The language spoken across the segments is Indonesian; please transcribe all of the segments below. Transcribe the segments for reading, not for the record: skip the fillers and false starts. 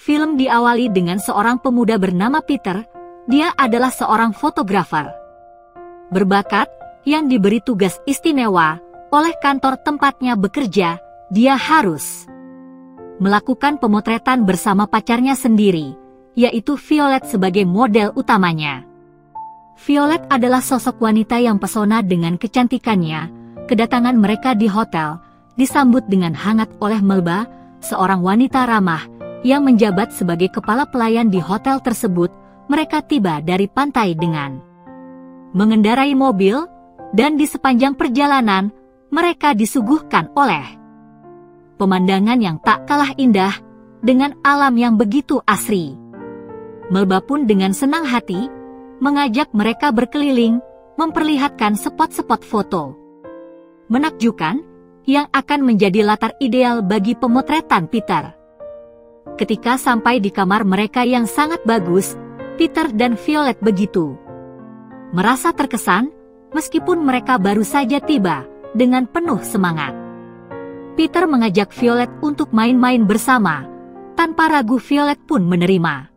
Film diawali dengan seorang pemuda bernama Peter. Dia adalah seorang fotografer berbakat yang diberi tugas istimewa oleh kantor tempatnya bekerja. Dia harus melakukan pemotretan bersama pacarnya sendiri, yaitu Violet sebagai model utamanya. Violet adalah sosok wanita yang pesona dengan kecantikannya. Kedatangan mereka di hotel disambut dengan hangat oleh Melba, seorang wanita ramah yang menjabat sebagai kepala pelayan di hotel tersebut. Mereka tiba dari pantai dengan mengendarai mobil, dan di sepanjang perjalanan, mereka disuguhkan oleh pemandangan yang tak kalah indah, dengan alam yang begitu asri. Melba pun dengan senang hati, mengajak mereka berkeliling, memperlihatkan spot-spot foto menakjubkan, yang akan menjadi latar ideal bagi pemotretan Peter. Ketika sampai di kamar mereka yang sangat bagus, Peter dan Violet begitu merasa terkesan, meskipun mereka baru saja tiba, dengan penuh semangat. Peter mengajak Violet untuk main-main bersama. Tanpa ragu Violet pun menerima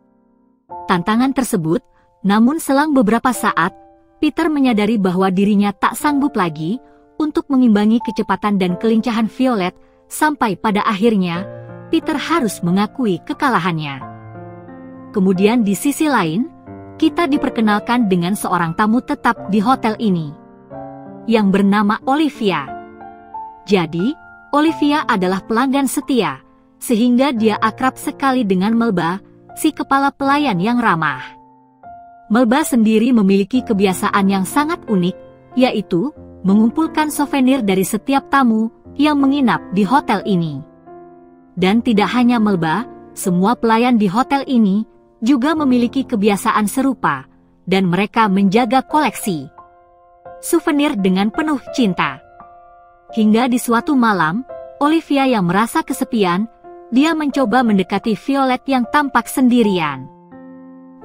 tantangan tersebut, namun selang beberapa saat, Peter menyadari bahwa dirinya tak sanggup lagi untuk mengimbangi kecepatan dan kelincahan Violet, sampai pada akhirnya, Peter harus mengakui kekalahannya. Kemudian di sisi lain, kita diperkenalkan dengan seorang tamu tetap di hotel ini, yang bernama Olivia. Jadi, Olivia adalah pelanggan setia, sehingga dia akrab sekali dengan Melba, si kepala pelayan yang ramah. Melba sendiri memiliki kebiasaan yang sangat unik, yaitu mengumpulkan souvenir dari setiap tamu yang menginap di hotel ini. Dan tidak hanya Melba, semua pelayan di hotel ini juga memiliki kebiasaan serupa, dan mereka menjaga koleksi souvenir dengan penuh cinta. Hingga di suatu malam, Olivia yang merasa kesepian, dia mencoba mendekati Violet yang tampak sendirian.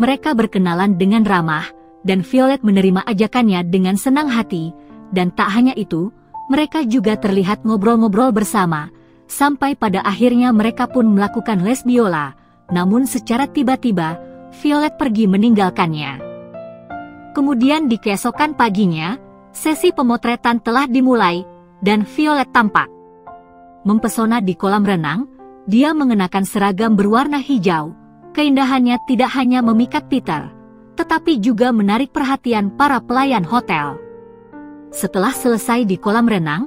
Mereka berkenalan dengan ramah, dan Violet menerima ajakannya dengan senang hati, dan tak hanya itu, mereka juga terlihat ngobrol-ngobrol bersama, sampai pada akhirnya mereka pun melakukan les biola. Namun secara tiba-tiba, Violet pergi meninggalkannya. Kemudian di keesokan paginya, sesi pemotretan telah dimulai, dan Violet tampak mempesona di kolam renang. Dia mengenakan seragam berwarna hijau. Keindahannya tidak hanya memikat Peter, tetapi juga menarik perhatian para pelayan hotel. Setelah selesai di kolam renang,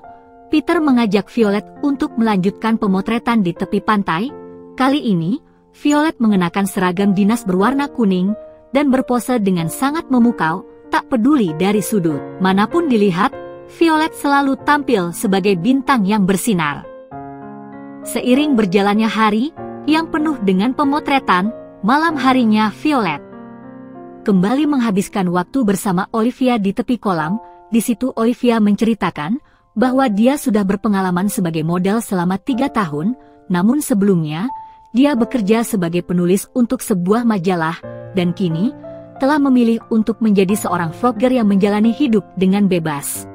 Peter mengajak Violet untuk melanjutkan pemotretan di tepi pantai. Kali ini, Violet mengenakan seragam dinas berwarna kuning dan berpose dengan sangat memukau, tak peduli dari sudut manapun dilihat, Violet selalu tampil sebagai bintang yang bersinar. Seiring berjalannya hari yang penuh dengan pemotretan, malam harinya Violet kembali menghabiskan waktu bersama Olivia di tepi kolam. Di situ Olivia menceritakan bahwa dia sudah berpengalaman sebagai model selama 3 tahun, namun sebelumnya, dia bekerja sebagai penulis untuk sebuah majalah, dan kini telah memilih untuk menjadi seorang vlogger yang menjalani hidup dengan bebas.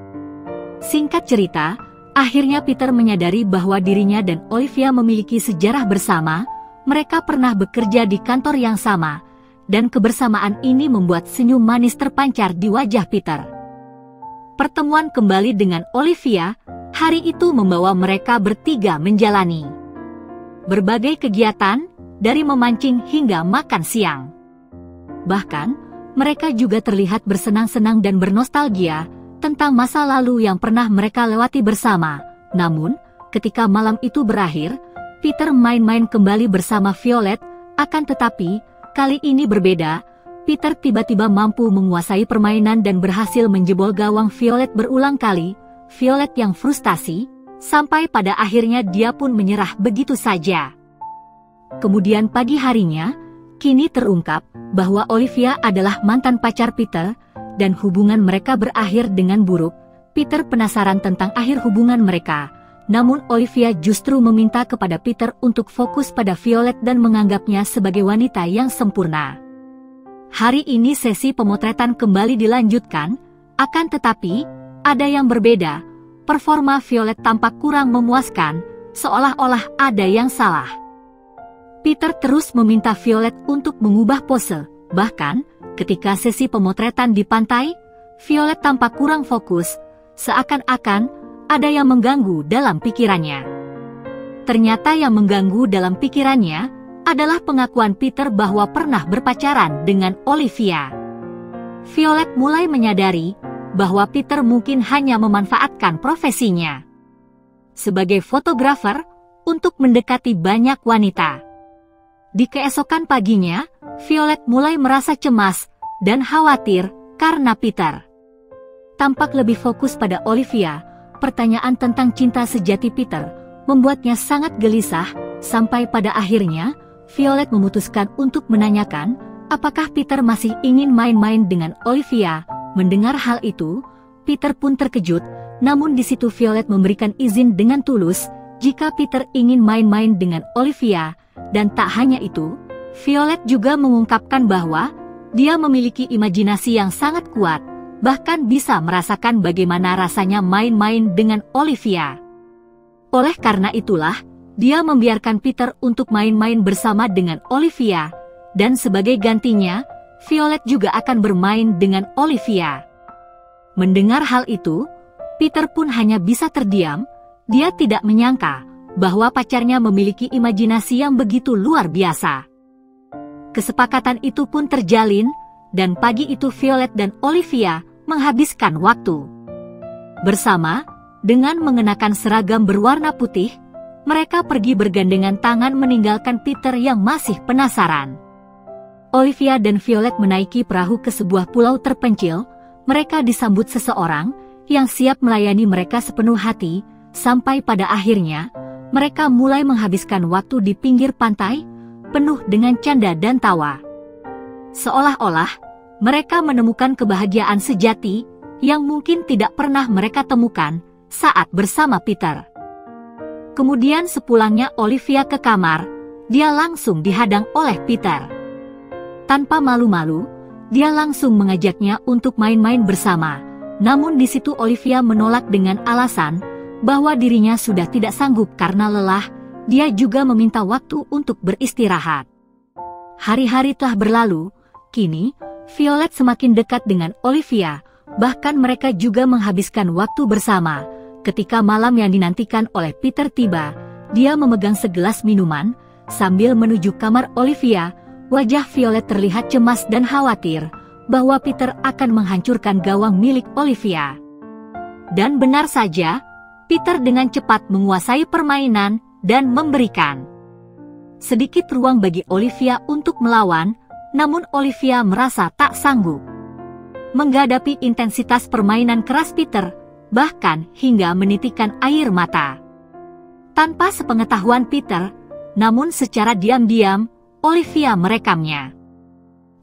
Singkat cerita, akhirnya Peter menyadari bahwa dirinya dan Olivia memiliki sejarah bersama. Mereka pernah bekerja di kantor yang sama, dan kebersamaan ini membuat senyum manis terpancar di wajah Peter. Pertemuan kembali dengan Olivia, hari itu membawa mereka bertiga menjalani berbagai kegiatan, dari memancing hingga makan siang. Bahkan, mereka juga terlihat bersenang-senang dan bernostalgia tentang masa lalu yang pernah mereka lewati bersama. Namun, ketika malam itu berakhir, Peter main-main kembali bersama Violet, akan tetapi, kali ini berbeda. Peter tiba-tiba mampu menguasai permainan dan berhasil menjebol gawang Violet berulang kali. Violet yang frustasi, sampai pada akhirnya dia pun menyerah begitu saja. Kemudian pagi harinya, kini terungkap bahwa Olivia adalah mantan pacar Peter, dan hubungan mereka berakhir dengan buruk. Peter penasaran tentang akhir hubungan mereka, namun Olivia justru meminta kepada Peter untuk fokus pada Violet dan menganggapnya sebagai wanita yang sempurna. Hari ini sesi pemotretan kembali dilanjutkan, akan tetapi, ada yang berbeda. Performa Violet tampak kurang memuaskan, seolah-olah ada yang salah. Peter terus meminta Violet untuk mengubah pose. Bahkan, ketika sesi pemotretan di pantai, Violet tampak kurang fokus, seakan-akan ada yang mengganggu dalam pikirannya. Ternyata yang mengganggu dalam pikirannya adalah pengakuan Peter bahwa pernah berpacaran dengan Olivia. Violet mulai menyadari bahwa Peter mungkin hanya memanfaatkan profesinya sebagai fotografer untuk mendekati banyak wanita. Di keesokan paginya, Violet mulai merasa cemas dan khawatir karena Peter tampak lebih fokus pada Olivia. Pertanyaan tentang cinta sejati Peter membuatnya sangat gelisah, sampai pada akhirnya Violet memutuskan untuk menanyakan apakah Peter masih ingin main-main dengan Olivia. Mendengar hal itu, Peter pun terkejut, namun di situ Violet memberikan izin dengan tulus jika Peter ingin main-main dengan Olivia. Dan tak hanya itu, Violet juga mengungkapkan bahwa dia memiliki imajinasi yang sangat kuat, bahkan bisa merasakan bagaimana rasanya main-main dengan Olivia. Oleh karena itulah, dia membiarkan Peter untuk main-main bersama dengan Olivia, dan sebagai gantinya, Violet juga akan bermain dengan Olivia. Mendengar hal itu, Peter pun hanya bisa terdiam. Dia tidak menyangka bahwa pacarnya memiliki imajinasi yang begitu luar biasa. Kesepakatan itu pun terjalin, dan pagi itu Violet dan Olivia menghabiskan waktu bersama. Dengan mengenakan seragam berwarna putih, mereka pergi bergandengan tangan meninggalkan Peter yang masih penasaran. Olivia dan Violet menaiki perahu ke sebuah pulau terpencil. Mereka disambut seseorang yang siap melayani mereka sepenuh hati, sampai pada akhirnya mereka mulai menghabiskan waktu di pinggir pantai, penuh dengan canda dan tawa. Seolah-olah mereka menemukan kebahagiaan sejati yang mungkin tidak pernah mereka temukan saat bersama Peter. Kemudian sepulangnya Olivia ke kamar, dia langsung dihadang oleh Peter. Tanpa malu-malu, dia langsung mengajaknya untuk main-main bersama. Namun di situ Olivia menolak dengan alasan bahwa dirinya sudah tidak sanggup karena lelah. Dia juga meminta waktu untuk beristirahat. Hari-hari telah berlalu, kini Violet semakin dekat dengan Olivia, bahkan mereka juga menghabiskan waktu bersama. Ketika malam yang dinantikan oleh Peter tiba, dia memegang segelas minuman. Sambil menuju kamar Olivia, wajah Violet terlihat cemas dan khawatir bahwa Peter akan menghancurkan gawang milik Olivia. Dan benar saja, Peter dengan cepat menguasai permainan dan memberikan sedikit ruang bagi Olivia untuk melawan, namun Olivia merasa tak sanggup menghadapi intensitas permainan keras Peter, bahkan hingga menitikkan air mata. Tanpa sepengetahuan Peter, namun secara diam-diam, Olivia merekamnya.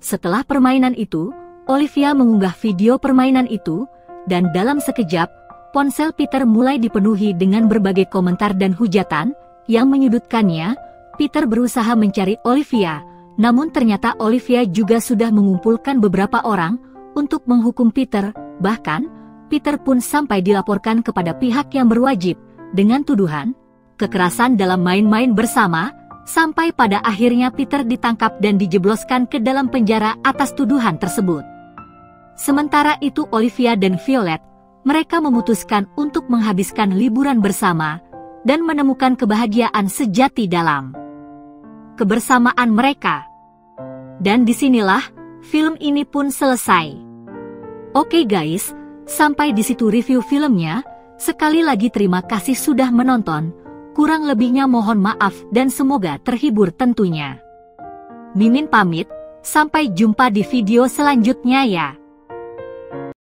Setelah permainan itu, Olivia mengunggah video permainan itu, dan dalam sekejap, ponsel Peter mulai dipenuhi dengan berbagai komentar dan hujatan yang menyudutkannya. Peter berusaha mencari Olivia, namun ternyata Olivia juga sudah mengumpulkan beberapa orang untuk menghukum Peter. Bahkan, Peter pun sampai dilaporkan kepada pihak yang berwajib dengan tuduhan kekerasan dalam main-main bersama, sampai pada akhirnya Peter ditangkap dan dijebloskan ke dalam penjara atas tuduhan tersebut. Sementara itu Olivia dan Violet, mereka memutuskan untuk menghabiskan liburan bersama dan menemukan kebahagiaan sejati dalam kebersamaan mereka. Dan disinilah film ini pun selesai. Oke guys, sampai di situ review filmnya. Sekali lagi terima kasih sudah menonton. Kurang lebihnya mohon maaf dan semoga terhibur tentunya. Mimin pamit, sampai jumpa di video selanjutnya ya.